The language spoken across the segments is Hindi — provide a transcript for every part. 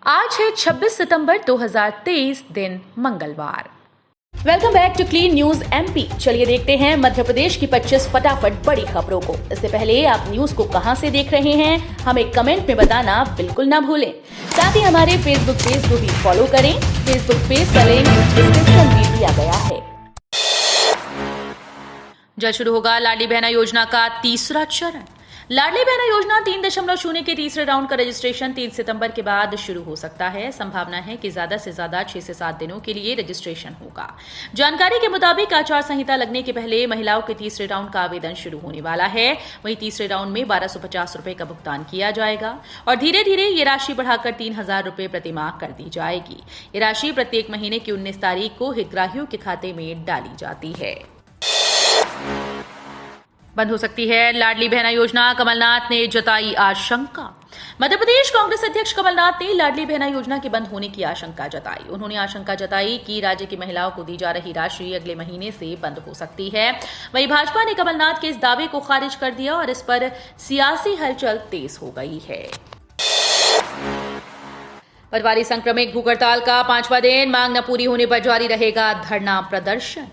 आज है 26 सितंबर 2023 दिन मंगलवार। Welcome back to clean news MP. चलिए देखते हैं मध्य प्रदेश की 25 फटाफट बड़ी खबरों को। इससे पहले आप न्यूज को कहां से देख रहे हैं हमें कमेंट में बताना बिल्कुल ना भूलें। साथ ही हमारे फेसबुक पेज को भी फॉलो करें। फेसबुक पेज का लिंक डिस्क्रिप्शन में दिया गया है। जल्द शुरू होगा लाडली बहना योजना का तीसरा चरण। लाडली बहना योजना 3.0 के तीसरे राउंड का रजिस्ट्रेशन 3 सितंबर के बाद शुरू हो सकता है। संभावना है कि ज्यादा से ज्यादा 6 से 7 दिनों के लिए रजिस्ट्रेशन होगा। जानकारी के मुताबिक आचार संहिता लगने के पहले महिलाओं के तीसरे राउंड का आवेदन शुरू होने वाला है। वहीं तीसरे राउंड में 1250 रुपए का भुगतान किया जाएगा और धीरे धीरे ये राशि बढ़ाकर 3000 रुपए प्रतिमाह कर दी जाएगी। ये राशि प्रत्येक महीने की 19 तारीख को हितग्राहियों के खाते में डाली जाती है। बंद हो सकती है लाडली बहना योजना, कमलनाथ ने जताई आशंका। मध्य प्रदेश कांग्रेस अध्यक्ष कमलनाथ ने लाडली बहना योजना के बंद होने की आशंका जताई। उन्होंने आशंका जताई कि राज्य की महिलाओं को दी जा रही राशि अगले महीने से बंद हो सकती है। वहीं भाजपा ने कमलनाथ के इस दावे को खारिज कर दिया और इस पर सियासी हलचल तेज हो गई है। पटवारी संक्रमित भूख हड़ताल का 5वां दिन, मांग न पूरी होने पर जारी रहेगा धरना प्रदर्शन।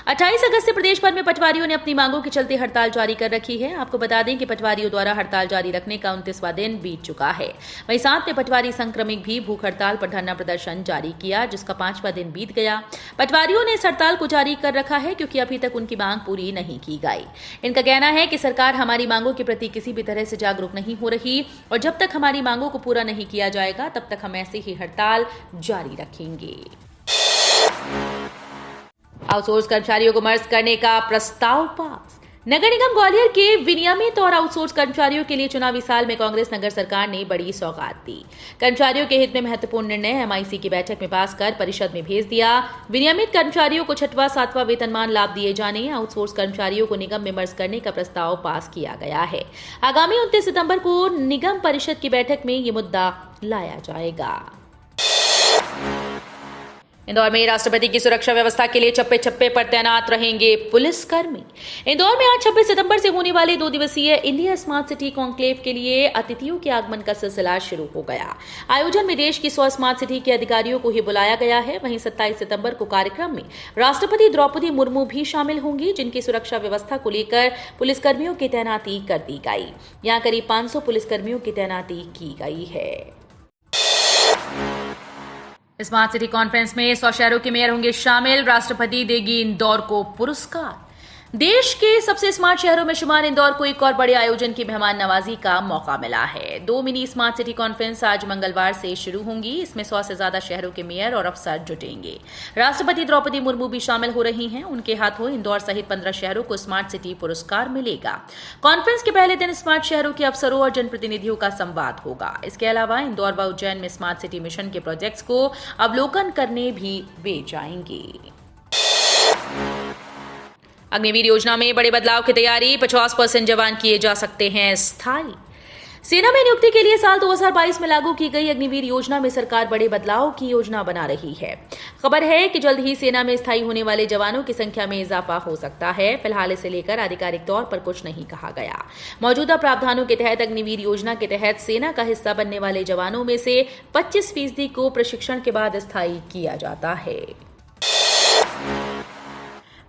28 अगस्त से प्रदेश भर में पटवारियों ने अपनी मांगों के चलते हड़ताल जारी कर रखी है। आपको बता दें कि पटवारियों द्वारा हड़ताल जारी रखने का 29वां दिन बीत चुका है। वहीं साथ में पटवारी संक्रमित भी भूख हड़ताल पर धरना प्रदर्शन जारी किया, जिसका 5वां दिन बीत गया। पटवारियों ने इस हड़ताल को जारी कर रखा है क्योंकि अभी तक उनकी मांग पूरी नहीं की गई। इनका कहना है कि सरकार हमारी मांगों के प्रति किसी भी तरह से जागरूक नहीं हो रही और जब तक हमारी मांगों को पूरा नहीं किया जाएगा तब तक हम ऐसे ही हड़ताल जारी रखेंगे। आउटसोर्स कर्मचारियों को मर्ज करने का प्रस्ताव पास। नगर निगम ग्वालियर के विनियमित और आउटसोर्स कर्मचारियों के लिए चुनावी साल में कांग्रेस नगर सरकार ने बड़ी सौगात दी। कर्मचारियों के हित में महत्वपूर्ण निर्णय एमआईसी की बैठक में पास कर परिषद में भेज दिया। विनियमित कर्मचारियों को 6वां 7वां वेतनमान लाभ दिए जाने, आउटसोर्स कर्मचारियों को निगम में मर्ज करने का प्रस्ताव पास किया गया है। आगामी 29 सितंबर को निगम परिषद की बैठक में ये मुद्दा लाया जाएगा। इंदौर में राष्ट्रपति की सुरक्षा व्यवस्था के लिए चप्पे चप्पे पर तैनात रहेंगे पुलिसकर्मी। इंदौर में आज 26 सितंबर से होने वाले 2 दिवसीय इंडिया स्मार्ट सिटी कॉन्क्लेव के लिए अतिथियों के आगमन का सिलसिला शुरू हो गया। आयोजन में देश की 100 स्मार्ट सिटी के अधिकारियों को ही बुलाया गया है। वहीं 27 सितंबर को कार्यक्रम में राष्ट्रपति द्रौपदी मुर्मू भी शामिल होंगी, जिनकी सुरक्षा व्यवस्था को लेकर पुलिसकर्मियों की तैनाती कर दी गई। यहाँ करीब 500 पुलिसकर्मियों की तैनाती की गई है। स्मार्ट सिटी कॉन्फ्रेंस में 100 शहरों के मेयर होंगे शामिल। राष्ट्रपति देगी इंदौर को पुरस्कार। देश के सबसे स्मार्ट शहरों में शुमार इंदौर को एक और बड़े आयोजन की मेहमान नवाजी का मौका मिला है। 2 मिनी स्मार्ट सिटी कॉन्फ्रेंस आज मंगलवार से शुरू होंगी। इसमें 100 से ज्यादा शहरों के मेयर और अफसर जुटेंगे। राष्ट्रपति द्रौपदी मुर्मू भी शामिल हो रही हैं। उनके हाथों इंदौर सहित 15 शहरों को स्मार्ट सिटी पुरस्कार मिलेगा। कॉन्फ्रेंस के पहले दिन स्मार्ट शहरों के अफसरों और जनप्रतिनिधियों का संवाद होगा। इसके अलावा इंदौर व उज्जैन में स्मार्ट सिटी मिशन के प्रोजेक्ट्स को अवलोकन करने भी वे जाएंगे। अग्निवीर योजना में बड़े बदलाव की तैयारी, 50% जवान किए जा सकते हैं स्थायी। सेना में नियुक्ति के लिए साल 2022 में लागू की गई अग्निवीर योजना में सरकार बड़े बदलाव की योजना बना रही है। खबर है कि जल्द ही सेना में स्थायी होने वाले जवानों की संख्या में इजाफा हो सकता है। फिलहाल इसे लेकर आधिकारिक तौर पर कुछ नहीं कहा गया। मौजूदा प्रावधानों के तहत अग्निवीर योजना के तहत सेना का हिस्सा बनने वाले जवानों में से 25% को प्रशिक्षण के बाद स्थायी किया जाता है।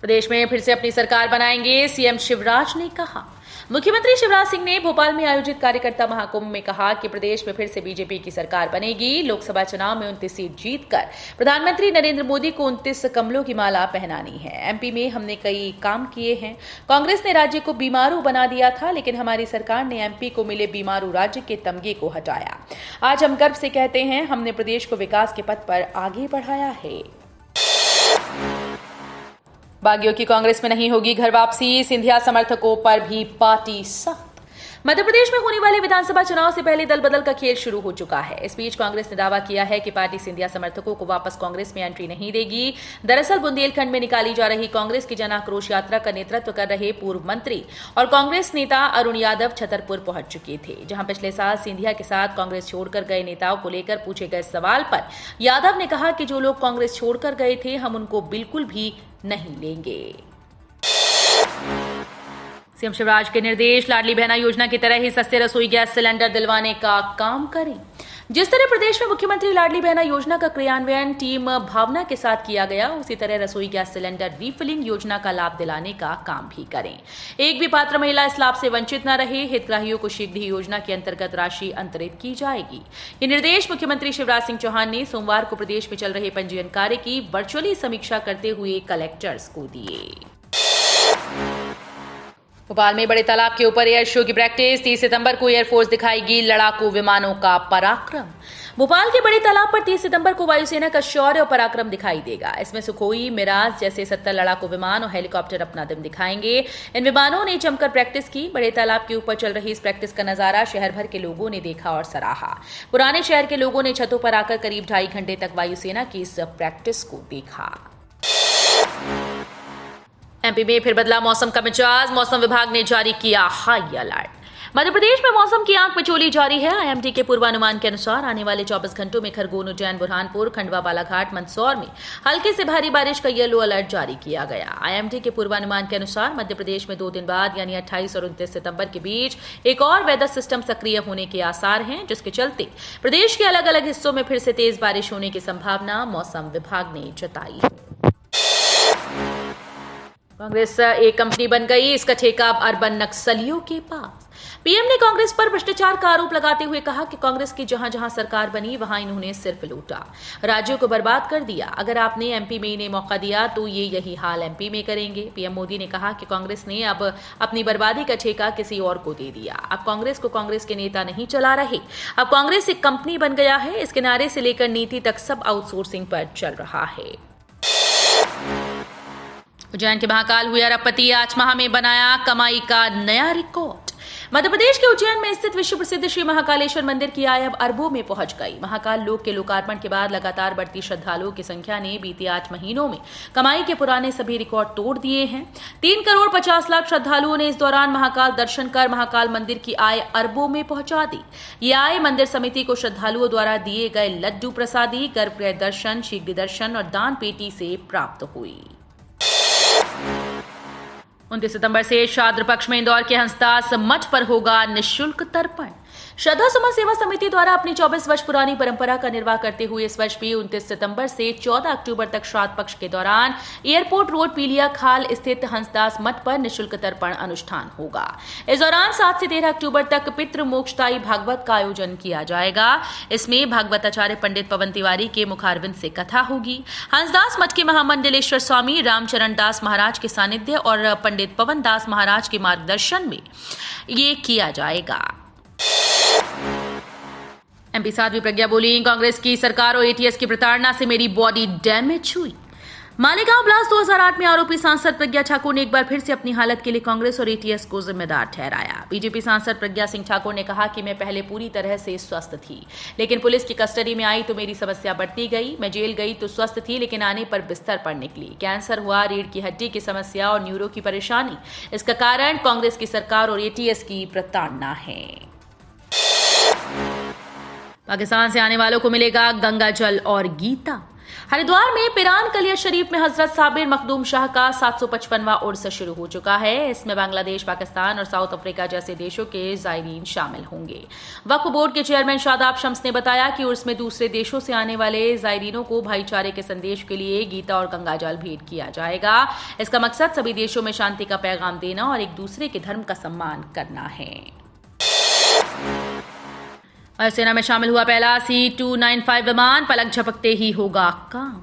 प्रदेश में फिर से अपनी सरकार बनाएंगे, सीएम शिवराज ने कहा। मुख्यमंत्री शिवराज सिंह ने भोपाल में आयोजित कार्यकर्ता महाकुंभ में कहा कि प्रदेश में फिर से बीजेपी की सरकार बनेगी। लोकसभा चुनाव में 29 सीट जीतकर प्रधानमंत्री नरेंद्र मोदी को 29 कमलों की माला पहनानी है। एमपी में हमने कई काम किए हैं। कांग्रेस ने राज्य को बीमारू बना दिया था, लेकिन हमारी सरकार ने एमपी को मिले बीमारू राज्य के तमगे को हटाया। आज हम गर्व से कहते हैं, हमने प्रदेश को विकास के पथ पर आगे बढ़ाया है। बागियों की कांग्रेस में नहीं होगी घर वापसी, सिंधिया समर्थकों पर भी पार्टी सख्त। मध्य प्रदेश में होने वाले विधानसभा चुनाव से पहले दल बदल का खेल शुरू हो चुका है। इस बीच कांग्रेस ने दावा किया है कि पार्टी सिंधिया समर्थकों को वापस कांग्रेस में एंट्री नहीं देगी। दरअसल बुंदेलखंड में निकाली जा रही कांग्रेस की जन आक्रोश यात्रा का नेतृत्व कर रहे पूर्व मंत्री और कांग्रेस नेता अरुण यादव छतरपुर पहुंच चुके थे, जहां पिछले साल सिंधिया के साथ कांग्रेस छोड़कर गए नेताओं को लेकर पूछे गए सवाल पर यादव ने कहा कि जो लोग कांग्रेस छोड़कर गए थे हम उनको बिल्कुल भी नहीं लेंगे। सीएम शिवराज के निर्देश, लाडली बहना योजना की तरह ही सस्ते रसोई गैस सिलेंडर दिलवाने का काम करें। जिस तरह प्रदेश में मुख्यमंत्री लाडली बहना योजना का क्रियान्वयन टीम भावना के साथ किया गया, उसी तरह रसोई गैस सिलेंडर रीफिलिंग योजना का लाभ दिलाने का काम भी करें। एक भी पात्र महिला इस लाभ से वंचित न रहे। हितग्राहियों को शीघ्र ही योजना के अंतर्गत राशि अंतरित की जाएगी। ये निर्देश मुख्यमंत्री शिवराज सिंह चौहान ने सोमवार को प्रदेश में चल रहे पंजीयन कार्य की वर्चुअली समीक्षा करते हुए कलेक्टर्स को दिए। भोपाल में बड़े तालाब के ऊपर एयर शो की प्रैक्टिस। 30 सितंबर को एयरफोर्स दिखाएगी लड़ाकू विमानों का पराक्रम। भोपाल के बड़े तालाब पर 30 सितंबर को वायुसेना का शौर्य और पराक्रम दिखाई देगा। इसमें सुखोई, मिराज जैसे 70 लड़ाकू विमान और हेलीकॉप्टर अपना दम दिखाएंगे। इन विमानों ने जमकर प्रैक्टिस की। बड़े तालाब के ऊपर चल रही इस प्रैक्टिस का नजारा शहर भर के लोगों ने देखा और सराहा। पुराने शहर के लोगों ने छतों पर आकर करीब 2.5 घंटे तक वायुसेना की इस प्रैक्टिस को देखा। एमपी में फिर बदला मौसम का मिजाज। मौसम विभाग ने जारी किया हाई अलर्ट। मध्य प्रदेश में मौसम की आंख मिचौली जारी है। आईएमडी के पूर्वानुमान के अनुसार आने वाले 24 घंटों में खरगोन, उज्जैन, बुरहानपुर, खंडवा, बालाघाट, मंदसौर में हल्के से भारी बारिश का येलो अलर्ट जारी किया गया। आईएमडी के पूर्वानुमान के अनुसार मध्य प्रदेश में 2 दिन बाद यानी 28 और 29 सितंबर के बीच एक और वेदर सिस्टम सक्रिय होने के आसार हैं, जिसके चलते प्रदेश के अलग अलग हिस्सों में फिर से तेज बारिश होने की संभावना मौसम विभाग ने जताई है। कांग्रेस एक कंपनी बन गई, इसका ठेका अब अर्बन नक्सलियों के पास। पीएम ने कांग्रेस पर भ्रष्टाचार का आरोप लगाते हुए कहा कि कांग्रेस की जहां जहां सरकार बनी वहां इन्होंने सिर्फ लूटा, राज्यों को बर्बाद कर दिया। अगर आपने एमपी में इन्हें मौका दिया तो ये यही हाल एमपी में करेंगे। पीएम मोदी ने कहा कि कांग्रेस ने अब अपनी बर्बादी का ठेका किसी और को दे दिया। अब कांग्रेस को कांग्रेस के नेता नहीं चला रहे, अब कांग्रेस एक कंपनी बन गया है। इस किनारे से लेकर नीति तक सब आउटसोर्सिंग पर चल रहा है। उज्जैन के महाकाल हुए अरबपति, 8 माह में बनाया कमाई का नया रिकॉर्ड। मध्य प्रदेश के उज्जैन में स्थित विश्व प्रसिद्ध श्री महाकालेश्वर मंदिर की आय अब अरबों में पहुंच गई। महाकाल लोक के लोकार्पण के बाद लगातार बढ़ती श्रद्धालुओं की संख्या ने बीते 8 महीनों में कमाई के पुराने सभी रिकॉर्ड तोड़ दिए हैं। 3 करोड़ 50 लाख श्रद्धालुओं ने इस दौरान महाकाल दर्शन कर महाकाल मंदिर की आय अरबों में पहुंचा दी। ये आय मंदिर समिति को श्रद्धालुओं द्वारा दिए गए लड्डू प्रसादी, गर्भगृह दर्शन, शीघ्र दर्शन और दान पेटी से प्राप्त हुई। 29 सितंबर से श्राद्ध पक्ष में इंदौर के हंसदास मठ पर होगा निःशुल्क तर्पण। श्रद्धा सुमन सेवा समिति द्वारा अपनी 24 वर्ष पुरानी परंपरा का निर्वाह करते हुए इस वर्ष भी 29 सितंबर से 14 अक्टूबर तक श्राद्ध पक्ष के दौरान एयरपोर्ट रोड पीलिया खाल स्थित हंसदास मठ पर निःशुल्क तर्पण अनुष्ठान होगा। इस दौरान 7 से 13 अक्टूबर तक पितृ मोक्षदायी भागवत का आयोजन किया जाएगा। इसमें भागवताचार्य पंडित पवन तिवारी के मुखारविंद से कथा होगी। हंसदास मठ के महामंडलेश्वर स्वामी रामचरण दास महाराज के सानिध्य और पंडित पवन दास महाराज के मार्गदर्शन में ये किया जाएगा। एमपी साध्वी प्रज्ञा बोली, कांग्रेस की सरकार और एटीएस की प्रताड़ना से मेरी बॉडी डैमेज हुई। मालेगांव ब्लास्ट 2008 में आरोपी सांसद प्रज्ञा ठाकुर ने एक बार फिर से अपनी हालत के लिए कांग्रेस और एटीएस को जिम्मेदार ठहराया। बीजेपी सांसद प्रज्ञा सिंह ठाकुर ने कहा कि मैं पहले पूरी तरह से स्वस्थ थी, लेकिन पुलिस की कस्टडी में आई तो मेरी समस्या बढ़ती गई। मैं जेल गई तो स्वस्थ थी, लेकिन आने पर बिस्तर पर निकली। कैंसर हुआ, रीढ़ की हड्डी की समस्या और न्यूरो की परेशानी। इसका कारण कांग्रेस की सरकार और एटीएस की प्रताड़ना है। पाकिस्तान से आने वालों को मिलेगा गंगा जल और गीता। हरिद्वार में पिरान कलिया शरीफ में हजरत साबिर मखदूम शाह का 755वां उर्स शुरू हो चुका है। इसमें बांग्लादेश, पाकिस्तान और साउथ अफ्रीका जैसे देशों के ज़ायरीन शामिल होंगे। वक्फ बोर्ड के चेयरमैन शादाब शम्स ने बताया कि उर्स में दूसरे देशों से आने वाले ज़ायरीनों को भाईचारे के संदेश के लिए गीता और गंगा जल भेंट किया जाएगा। इसका मकसद सभी देशों में शांति का पैगाम देना और एक दूसरे के धर्म का सम्मान करना है। वायुसेना में शामिल हुआ पहला C295 विमान, पलक झपकते ही होगा काम।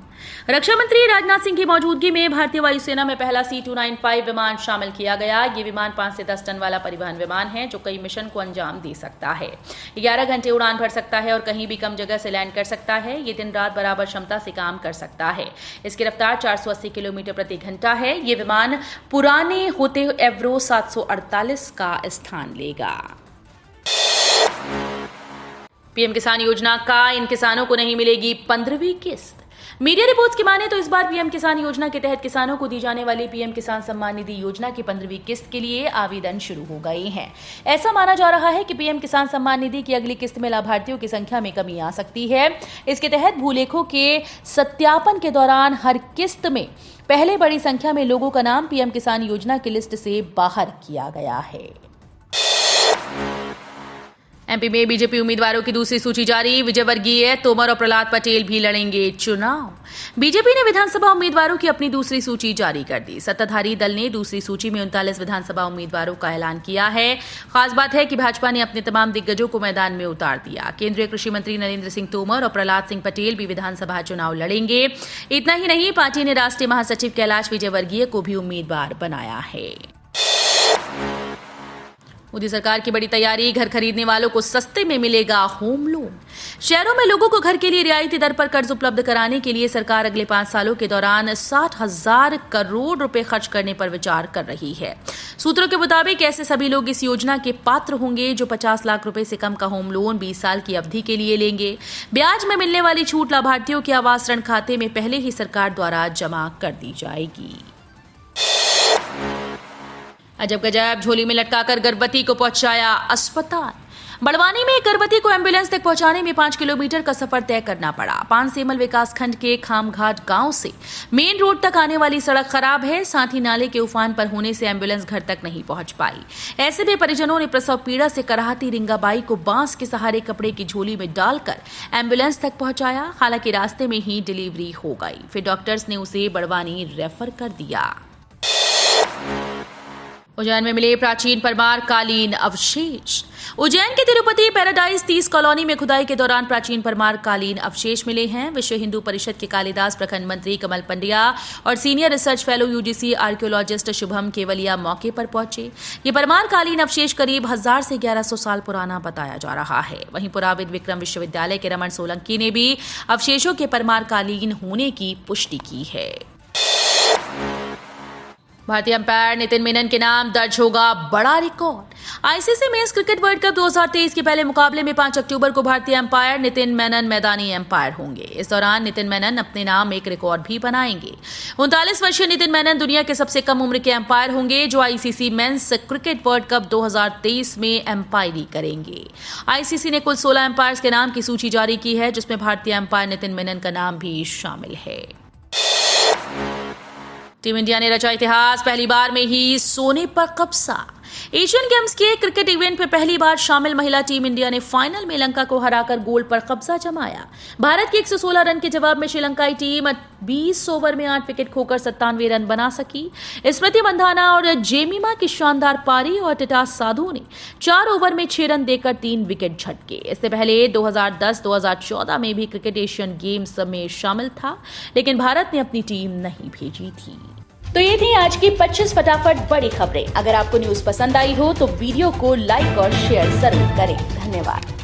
रक्षा मंत्री राजनाथ सिंह की मौजूदगी में भारतीय वायुसेना में पहला C295 विमान शामिल किया गया। ये विमान 5 से 10 टन वाला परिवहन विमान है जो कई मिशन को अंजाम दे सकता है। 11 घंटे उड़ान भर सकता है और कहीं भी कम जगह से लैंड कर सकता है। ये दिन रात बराबर क्षमता से काम कर सकता है। इसकी रफ्तार 480 किलोमीटर प्रति घंटा है। ये विमान पुराने होते एवरो 748 का स्थान लेगा। पीएम किसान योजना का इन किसानों को नहीं मिलेगी 15वीं किस्त। मीडिया रिपोर्ट्स की माने तो इस बार पीएम किसान योजना के तहत किसानों को दी जाने वाली पीएम किसान सम्मान निधि योजना की 15वीं किस्त के लिए आवेदन शुरू हो गए हैं। ऐसा माना जा रहा है कि पीएम किसान सम्मान निधि की अगली किस्त में लाभार्थियों की संख्या में कमी आ सकती है। इसके तहत भूलेखों के सत्यापन के दौरान हर किस्त में पहले बड़ी संख्या में लोगों का नाम पीएम किसान योजना की लिस्ट से बाहर किया गया है। एमपी में बीजेपी उम्मीदवारों की दूसरी सूची जारी। विजयवर्गीय, तोमर और प्रहलाद पटेल भी लड़ेंगे चुनाव। बीजेपी ने विधानसभा उम्मीदवारों की अपनी दूसरी सूची जारी कर दी। सत्ताधारी दल ने दूसरी सूची में 39 विधानसभा उम्मीदवारों का ऐलान किया है। खास बात है कि भाजपा ने अपने तमाम दिग्गजों को मैदान में उतार दिया। केंद्रीय कृषि मंत्री नरेंद्र सिंह तोमर और प्रहलाद सिंह पटेल भी विधानसभा चुनाव लड़ेंगे। इतना ही नहीं, पार्टी ने राष्ट्रीय महासचिव कैलाश विजयवर्गीय को भी उम्मीदवार बनाया है। मोदी सरकार की बड़ी तैयारी, घर खरीदने वालों को सस्ते में मिलेगा होम लोन। शहरों में लोगों को घर के लिए रियायती दर पर कर्ज उपलब्ध कराने के लिए सरकार अगले 5 सालों के दौरान 60,000 करोड़ रुपए खर्च करने पर विचार कर रही है। सूत्रों के मुताबिक ऐसे सभी लोग इस योजना के पात्र होंगे जो 50 लाख रुपए से कम का होम लोन 20 साल की अवधि के लिए लेंगे। ब्याज में मिलने वाली छूट लाभार्थियों के आवास ऋण खाते में पहले ही सरकार द्वारा जमा कर दी जाएगी। अजब गजब, झोली में लटकाकर गर्भवती को पहुंचाया अस्पताल। बड़वानी में एक गर्भवती को एम्बुलेंस तक पहुंचाने में 5 किलोमीटर का सफर तय करना पड़ा। पानसेमल विकासखंड के खामघाट गांव से मेन रोड तक आने वाली सड़क खराब है, साथ ही नाले के उफान पर होने से एम्बुलेंस घर तक नहीं पहुंच पाई। ऐसे में परिजनों ने प्रसव पीड़ा से कराहती रिंगाबाई को बांस के सहारे कपड़े की झोली में डालकर एम्बुलेंस तक पहुंचाया। हालांकि रास्ते में ही डिलीवरी हो गई, फिर डॉक्टर्स ने उसे बड़वानी रेफर कर दिया। उज्जैन में मिले प्राचीन परमार कालीन अवशेष। उज्जैन के तिरुपति पैराडाइज 30 कॉलोनी में खुदाई के दौरान प्राचीन परमार कालीन अवशेष मिले हैं। विश्व हिंदू परिषद के कालिदास प्रखंड मंत्री कमल पंड्या और senior research fellow UGC archaeologist Shubham Kewalia मौके पर पहुंचे। ये परमार कालीन अवशेष करीब 1000 से 1100 साल पुराना बताया जा रहा है। वहीं पुराविद विक्रम विश्वविद्यालय के रमन सोलंकी ने भी अवशेषों के परमार कालीन होने की पुष्टि की है। भारतीय अंपायर नितिन मेनन के नाम दर्ज होगा बड़ा record. ICC men's cricket world cup 2023 के पहले मुकाबले में 5 अक्टूबर को भारतीय अंपायर नितिन मेनन मैदानी अंपायर होंगे। इस दौरान नितिन मेनन अपने नाम एक रिकॉर्ड भी बनाएंगे। 39 वर्षीय नितिन मेनन दुनिया के सबसे कम उम्र के अंपायर होंगे जो ICC men's cricket world cup 2023 में अंपायरी करेंगे। आईसीसी ने कुल 16 अंपायर्स के नाम की सूची जारी की है, जिसमें भारतीय अंपायर नितिन मेनन का नाम भी शामिल है। टीम इंडिया ने रचा इतिहास, पहली बार में ही सोने पर कब्जा। एशियन गेम्स के क्रिकेट इवेंट में पहली बार शामिल महिला टीम इंडिया ने फाइनल में लंका को हराकर गोल्ड पर कब्जा जमाया। भारत की 116 रन के जवाब में श्रीलंकाई टीम 20 ओवर में 8 विकेट खोकर 97 रन बना सकी। स्मृति मंधाना और जेमिमा की शानदार पारी और टिटास साधु ने 4 ओवर में 6 रन देकर 3 विकेट झटके। इससे पहले 2010-2014 में भी क्रिकेट एशियन गेम्स में शामिल था, लेकिन भारत ने अपनी टीम नहीं भेजी थी। तो ये थी आज की 25 फटाफट बड़ी खबरें। अगर आपको न्यूज पसंद आई हो तो वीडियो को लाइक और शेयर जरूर करें। धन्यवाद।